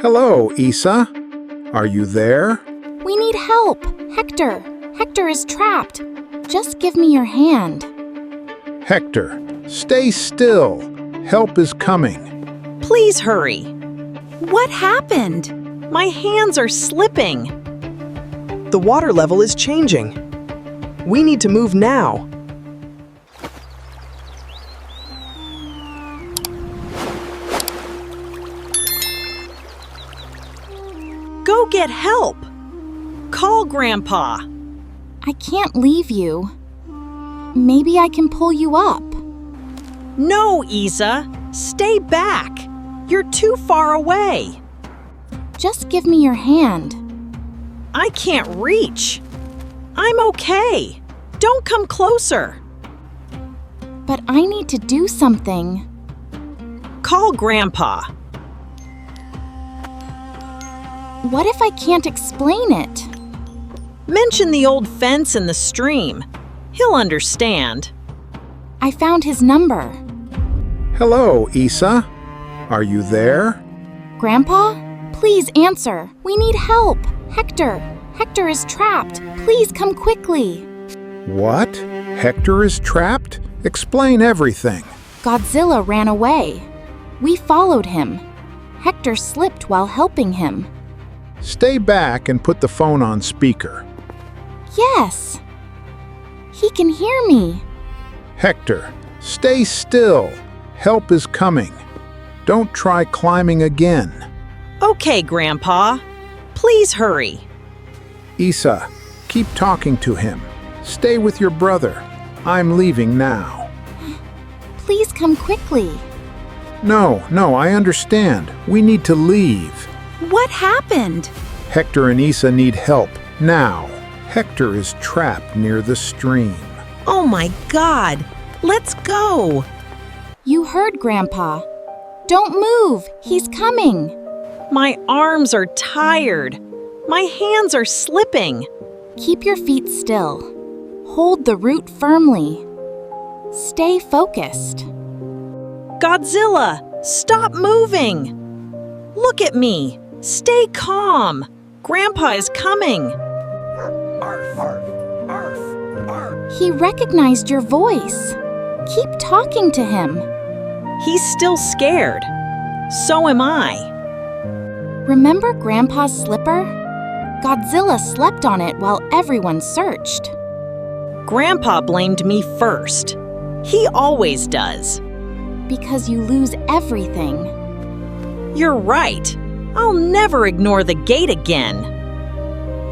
Hello, Isa. Are you there? We need help! Hector! Hector is trapped! Just give me your hand. Hector, stay still. Help is coming. Please hurry. What happened? My hands are slipping. The water level is changing. We need to move now. Go get help. Call Grandpa. I can't leave you. Maybe I can pull you up. No, Isa. Stay back. You're too far away. Just give me your hand. I can't reach. I'm okay. Don't come closer. But I need to do something. Call Grandpa. What if I can't explain it? Mention the old fence in the stream. He'll understand. I found his number. Hello, Isa. Are you there? Grandpa? Please answer. We need help. Hector! Hector is trapped. Please come quickly. What? Hector is trapped? Explain everything. Godzilla ran away. We followed him. Hector slipped while helping him. Stay back and put the phone on speaker. Yes. He can hear me. Hector, stay still. Help is coming. Don't try climbing again. Okay, Grandpa. Please hurry. Isa, keep talking to him. Stay with your brother. I'm leaving now. Please come quickly. No, I understand. We need to leave. What happened? Hector and Isa need help, now. Hector is trapped near the stream. Oh my God. Let's go. You heard Grandpa. Don't move. He's coming. My arms are tired. My hands are slipping. Keep your feet still. Hold the root firmly. Stay focused. Godzilla, stop moving. Look at me. Stay calm. Grandpa is coming. He recognized your voice. Keep talking to him. He's still scared. So am I. Remember Grandpa's slipper? Godzilla slept on it while everyone searched. Grandpa blamed me first. He always does. Because you lose everything. You're right. I'll never ignore the gate again.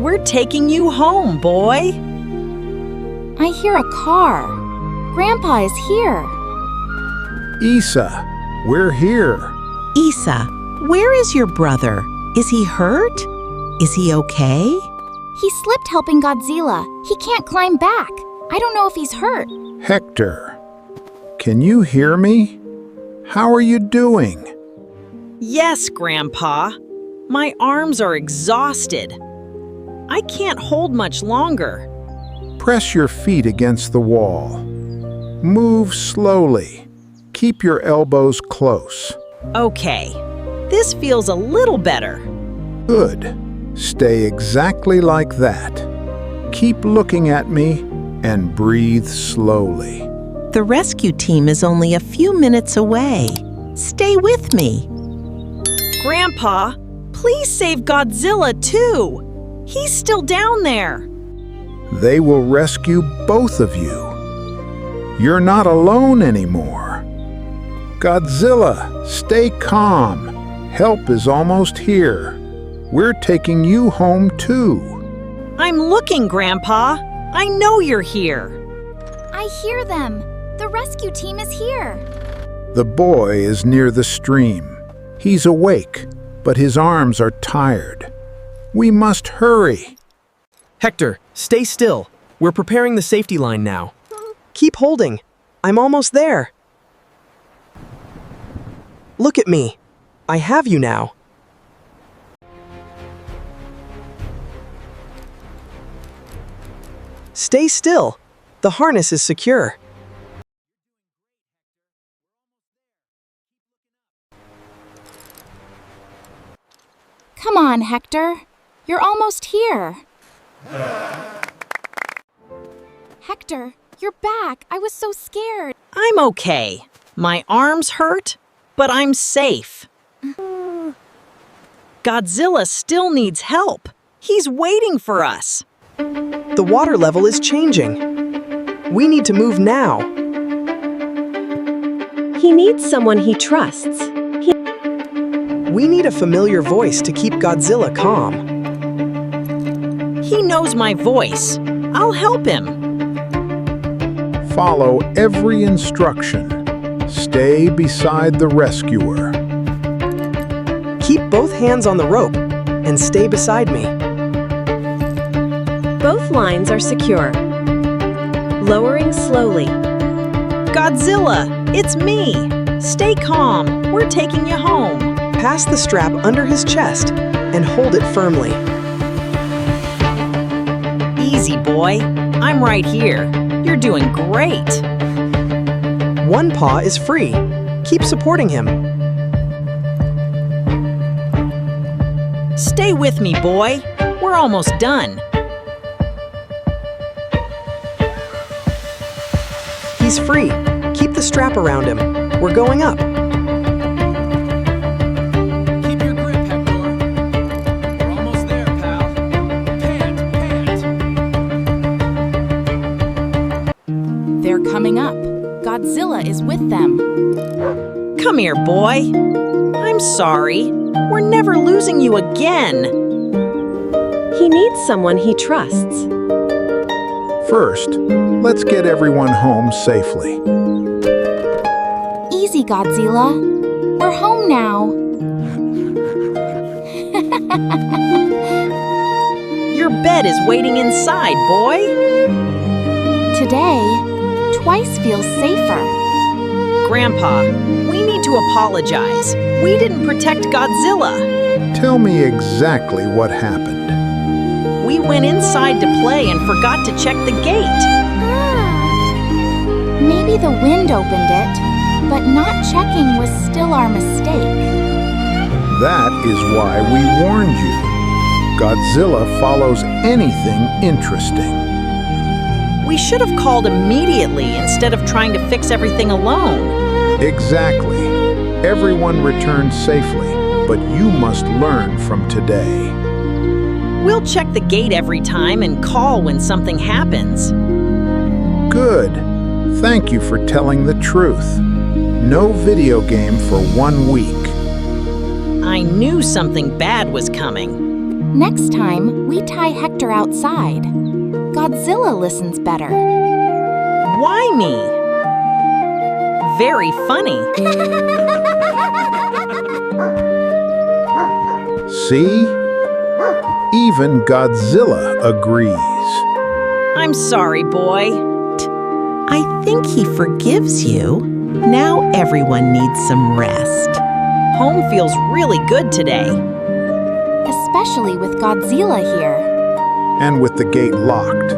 We're taking you home, boy. I hear a car. Grandpa is here. Isa, we're here. Isa, where is your brother? Is he hurt? Is he okay? He slipped helping Godzilla. He can't climb back. I don't know if he's hurt. Hector, can you hear me? How are you doing? Yes, Grandpa. My arms are exhausted. I can't hold much longer. Press your feet against the wall. Move slowly. Keep your elbows close. Okay. This feels a little better. Good. Stay exactly like that. Keep looking at me and breathe slowly. The rescue team is only a few minutes away. Stay with me. Grandpa, please save Godzilla too. He's still down there. They will rescue both of you. You're not alone anymore. Godzilla, stay calm. Help is almost here. We're taking you home too. I'm looking, Grandpa. I know you're here. I hear them. The rescue team is here. The boy is near the stream. He's awake, but his arms are tired. We must hurry. Hector, stay still. We're preparing the safety line now. Keep holding. I'm almost there. Look at me. I have you now. Stay still. The harness is secure. Come on, Hector. You're almost here. Hector, you're back. I was so scared. I'm okay. My arms hurt, but I'm safe. Godzilla still needs help. He's waiting for us. The water level is changing. We need to move now. He needs someone he trusts. We need a familiar voice to keep Godzilla calm. He knows my voice. I'll help him. Follow every instruction. Stay beside the rescuer. Keep both hands on the rope and stay beside me. Both lines are secure. Lowering slowly. Godzilla, it's me. Stay calm. We're taking you home. Pass the strap under his chest and hold it firmly. Easy, boy. I'm right here. You're doing great. One paw is free. Keep supporting him. Stay with me, boy. We're almost done. He's free. Keep the strap around him. We're going up. Keep your grip, Hector. We're almost there, pal. Pant, pant. They're coming up. Godzilla is with them. Come here, boy. I'm sorry. We're never losing you again. He needs someone he trusts. First, let's get everyone home safely. Easy, Godzilla. We're home now. Your bed is waiting inside, boy. Today, twice feels safer. Grandpa, we need to apologize. We didn't protect Godzilla. Tell me exactly what happened. We went inside to play and forgot to check the gate. Maybe the wind opened it, but not checking was still our mistake. That is why we warned you. Godzilla follows anything interesting. We should have called immediately instead of trying to fix everything alone. Exactly. Everyone returned safely, but you must learn from today. We'll check the gate every time and call when something happens. Good. Thank you for telling the truth. No video game for 1 week. I knew something bad was coming. Next time, we tie Hector outside. Godzilla listens better. Why me? Very funny. See? Even Godzilla agrees. I'm sorry, boy. I think he forgives you. Now everyone needs some rest. Home feels really good today. Especially with Godzilla here. And with the gate locked.